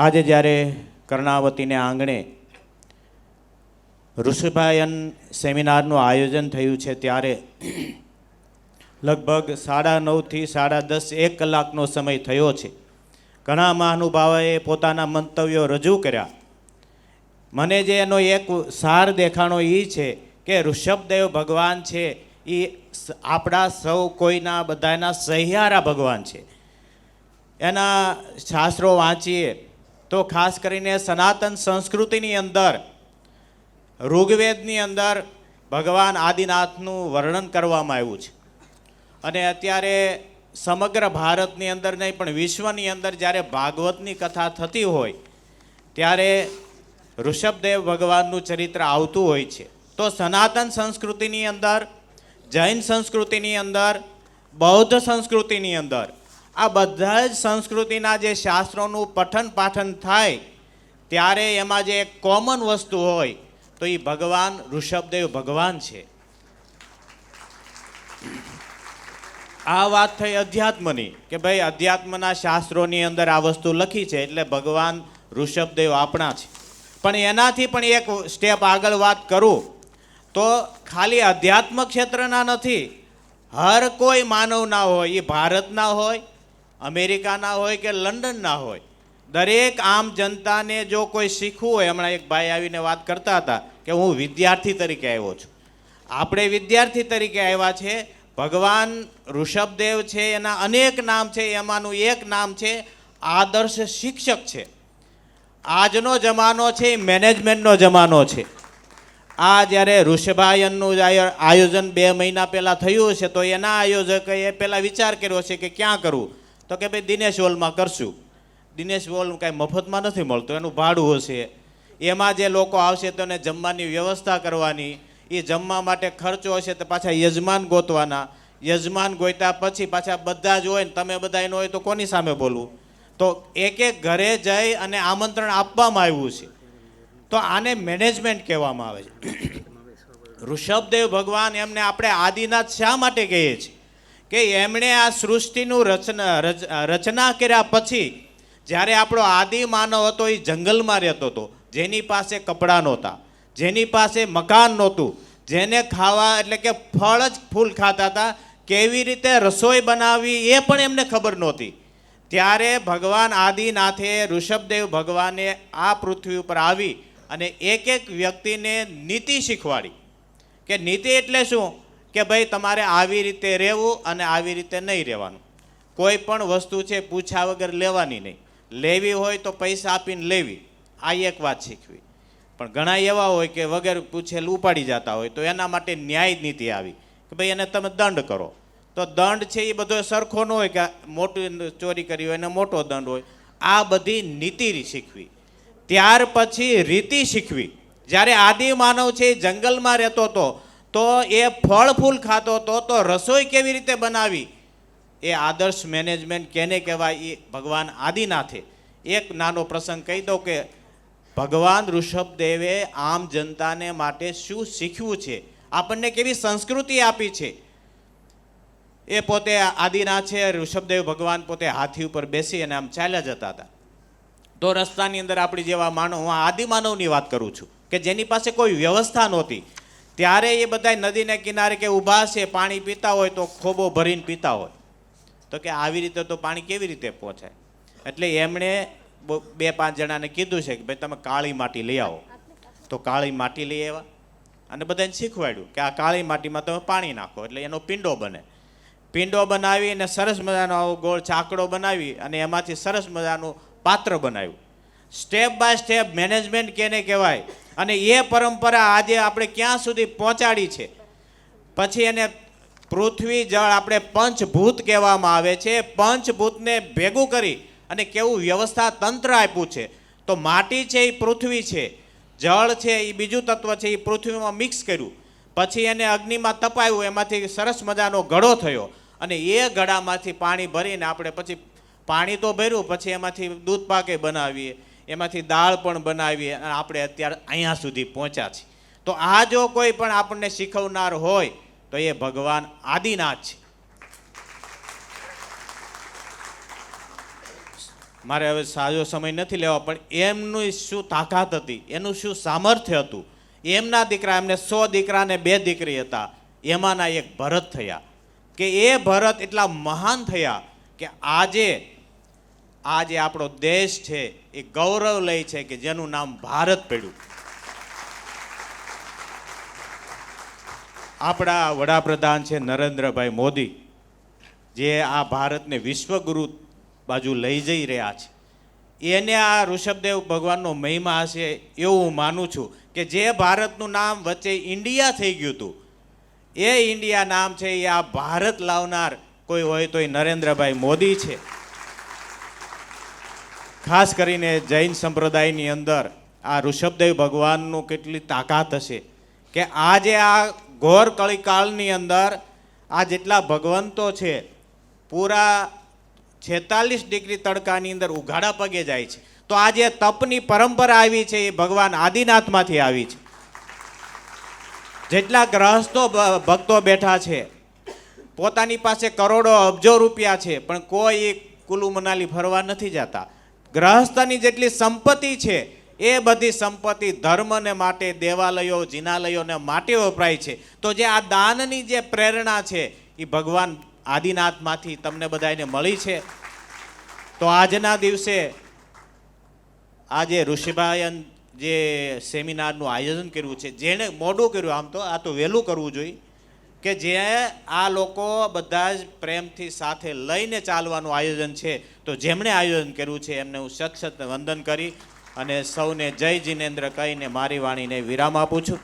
આજે જ્યારે કર્ણાવતીને આંગણે ઋષભાયન સેમિનારનું આયોજન થયું છે ત્યારે લગભગ 9:30 થી 10:30 1 કલાકનો સમય થયો છે. ઘણા મહાનુભાવોએ પોતાના મંતવ્યો રજૂ કર્યા. મને જે એનો એક સાર દેખાણો એ છે કે ઋષભદેવ ભગવાન છે એ આપણા સૌ કોઈના બધાના સહિયારા ભગવાન છે. એના શાસ્ત્રો વાંચીએ તો ખાસ કરીને સનાતન સંસ્કૃતિની અંદર ઋગ્વેદની અંદર ભગવાન આદિનાથનું વર્ણન કરવામાં આવ્યું છે. અને અત્યારે સમગ્ર ભારતની અંદર નહીં પણ વિશ્વની અંદર જ્યારે ભાગવતની કથા થતી હોય ત્યારે ઋષભદેવ ભગવાનનું ચરિત્ર આવતું હોય છે. તો સનાતન સંસ્કૃતિની અંદર, જૈન સંસ્કૃતિની અંદર, બૌદ્ધ સંસ્કૃતિની અંદર આ બધા જ સંસ્કૃતિના જે શાસ્ત્રોનું પઠન પાઠન થાય ત્યારે એમાં જે એક કોમન વસ્તુ હોય તો એ ભગવાન ઋષભદેવ ભગવાન છે. આ વાત થઈ અધ્યાત્મની કે ભાઈ અધ્યાત્મના શાસ્ત્રોની અંદર આ વસ્તુ લખી છે એટલે ભગવાન ઋષભદેવ આપણા છે. પણ એનાથી પણ એક સ્ટેપ આગળ વાત કરું તો ખાલી અધ્યાત્મ ક્ષેત્રના નથી, હર કોઈ માનવના હોય, એ ભારતના હોય, અમેરિકાના હોય કે લંડનના હોય, દરેક આમ જનતાને જો કોઈ શીખવું હોય, હમણાં એક ભાઈ આવીને વાત કરતા હતા કે હું વિદ્યાર્થી તરીકે આવ્યો છું. આપણે વિદ્યાર્થી તરીકે આવ્યા છે. ભગવાન ઋષભદેવ છે, એના અનેક નામ છે, એમાંનું એક નામ છે આદર્શ શિક્ષક છે. આજનો જમાનો છે એ મેનેજમેન્ટનો જમાનો છે. આ જ્યારે ઋષભાયનનું આયોજન 2 મહિના પહેલાં થયું છે તો એના આયોજકોએ પહેલાં વિચાર કર્યો છે કે ક્યાં કરવું, તો કે ભાઈ દિનેશ હોલમાં કરશું. દિનેશ હોલ કાંઈ મફતમાં નથી મળતું, એનું ભાડું હશે, એમાં જે લોકો આવશે તો એને જમવાની વ્યવસ્થા કરવાની, એ જમવા માટે ખર્ચો હશે તો પાછા યજમાન ગોતવાના, યજમાન ગોત્યા પછી પાછા બધા જ હોય ને તમે બધા ન હોય તો કોની સામે બોલવું. તો એક એક ઘરે જઈ અને આમંત્રણ આપવામાં આવ્યું છે. તો આને મેનેજમેન્ટ કહેવામાં આવે છે. ઋષભદેવ ભગવાન એમને આપણે આદિનાથ શા માટે કહીએ છીએ કે એમણે આ સૃષ્ટિનું રચના કર્યા પછી જ્યારે આપણો આદિ માનવ હતો એ જંગલમાં રહેતો હતો, જેની પાસે કપડાં નહોતા, જેની પાસે મકાન નહોતું, જેને ખાવા એટલે કે ફળ જ ફૂલ ખાતા હતા, કેવી રીતે રસોઈ બનાવવી એ પણ એમને ખબર નહોતી. ત્યારે ભગવાન આદિનાથે ઋષભદેવ ભગવાને આ પૃથ્વી ઉપર આવી અને એક એક વ્યક્તિને નીતિ શીખવાડી કે નીતિ એટલે શું કે ભાઈ તમારે આવી રીતે રહેવું અને આવી રીતે નહીં રહેવાનું. કોઈ પણ વસ્તુ છે પૂછ્યા વગર લેવાની નહીં, લેવી હોય તો પૈસા આપીને લેવી, આ એક વાત શીખવી. પણ ઘણા એવા હોય કે વગર પૂછેલ ઉપાડી જતા હોય તો એના માટે ન્યાય નીતિ આવી કે ભાઈ એને તમે દંડ કરો. તો દંડ છે એ બધો સરખો ન હોય કે મોટી ચોરી કરી હોય એને મોટો દંડ હોય. આ બધી નીતિ શીખવી. ત્યાર પછી રીતિ શીખવી. જ્યારે આદિ માનવ છે એ જંગલમાં રહેતો હતો તો એ ફળ ફૂલ ખાતો હતો તો રસોઈ કેવી રીતે બનાવી, એ આદર્શ મેનેજમેન્ટ કેને કહેવાય એ ભગવાન આદિનાથે. એક નાનો પ્રસંગ કહી દઉં કે ભગવાન ઋષભદેવે આમ જનતાને માટે શું શીખવું છે, આપણને કેવી સંસ્કૃતિ આપી છે. એ પોતે આદિનાથ છે, ઋષભદેવ ભગવાન પોતે હાથી ઉપર બેસી અને આમ ચાલ્યા જતા હતા. તો રસ્તાની અંદર આપણી જેવા માનવ, હું આદિમાનવની વાત કરું છું કે જેની પાસે કોઈ વ્યવસ્થા નહોતી, ત્યારે એ બધા નદીને કિનારે કે ઊભા છે, પાણી પીતા હોય તો ખોબો ભરીને પીતા હોય. તો કે આવી રીતે તો પાણી કેવી રીતે પહોંચાય. એટલે એમણે 2-5 જણાને કીધું છે કે ભાઈ તમે કાળી માટી લઈ આવો. તો કાળી માટી લઈ આવ્યા અને બધાને શીખવાડ્યું કે આ કાળી માટીમાં તમે પાણી નાખો એટલે એનો પિંડો બને. પિંડો બનાવી અને સરસ મજાનો ગોળ ચાકડો બનાવી અને એમાંથી સરસ મજાનું પાત્ર બનાવ્યું. સ્ટેપ બાય સ્ટેપ મેનેજમેન્ટ કેને કહેવાય. અને એ પરંપરા આજે આપણે ક્યાં સુધી પહોંચાડી છે. પછી એને પૃથ્વી જળ આપણે પંચભૂત કહેવામાં આવે છે. પંચભૂતને ભેગું કરી અને કેવું વ્યવસ્થા તંત્ર આપ્યું છે. તો માટી છે એ પૃથ્વી છે, જળ છે એ બીજું તત્વ છે, એ પૃથ્વીમાં મિક્સ કર્યું, પછી એને અગ્નિમાં તપાયું, એમાંથી સરસ મજાનો ઘડો થયો અને એ ઘડામાંથી પાણી ભરીને આપણે પછી પાણી તો ભર્યું, પછી એમાંથી દૂધ પાકે બનાવીએ, એમાંથી દાળ પણ બનાવીએ અને આપણે અત્યારે અહીંયા સુધી પહોંચ્યા છીએ. તો આ જો કોઈ પણ આપણને શીખવનાર હોય તો એ ભગવાન આદિનાથ છે. મારે હવે સાજો સમય નથી લેવા, પણ એમનું શું તાકાત હતી, એનું શું સામર્થ્ય હતું. એમના દીકરા, એમને 100 દીકરા ને 2 દીકરી હતા, એમાંના એક ભરત થયા. કે એ ભરત એટલા મહાન થયા કે આજે આપણો દેશ છે એ ગૌરવ લે છે કે જેનું નામ ભારત પડ્યું. આપણા વડાપ્રધાન છે નરેન્દ્રભાઈ મોદી, જે આ ભારતને વિશ્વગુરુ બાજુ લઈ જઈ રહ્યા છે. એને આ ઋષભદેવ ભગવાનનો મહિમા હશે એવું હું માનું છું કે જે ભારતનું નામ વચ્ચે ઇન્ડિયા થઈ ગયું હતું, એ ઇન્ડિયા નામ છે એ આ ભારત લાવનાર કોઈ હોય તો એ નરેન્દ્રભાઈ મોદી છે. ખાસ કરીને જૈન સંપ્રદાયની અંદર આ ઋષભદેવ ભગવાનનું કેટલી તાકાત હશે કે આજે આ ઘોર કળીકાળની અંદર આ જેટલા ભગવંતો છે પૂરા 46 ડિગ્રી તડકાની અંદર ઉઘાડા પગે જાય છે. તો આ જે તપની પરંપરા આવી છે એ ભગવાન આદિનાથમાંથી આવી છે. જેટલા ગ્રહસ્થો ભક્તો બેઠા છે, પોતાની પાસે કરોડો અબજો રૂપિયા છે, પણ કોઈ કુલુ મનાલી ફરવા નથી જતા. ગ્રહસ્થની જેટલી સંપત્તિ છે એ બધી સંપત્તિ ધર્મને માટે, દેવાલયો, જિનાલયોને માટે વપરાય છે. તો જે આ દાનની જે પ્રેરણા છે એ ભગવાન આદિનાથમાંથી તમને બધાને મળી છે. તો આજના દિવસે આજે ઋષિભાયન જે સેમિનારનું આયોજન કર્યું છે, જેણે મોડું કર્યું, આમ તો આ તો વહેલું કરવું જોઈએ, કે જે આ લોકો બધા જ પ્રેમથી સાથે લઈને ચાલવાનું આયોજન છે. તો જેમણે આયોજન કર્યું છે એમને હું સત વંદન કરી અને સૌને જય જિનેન્દ્ર કહીને મારી વાણીને વિરામ આપું છું.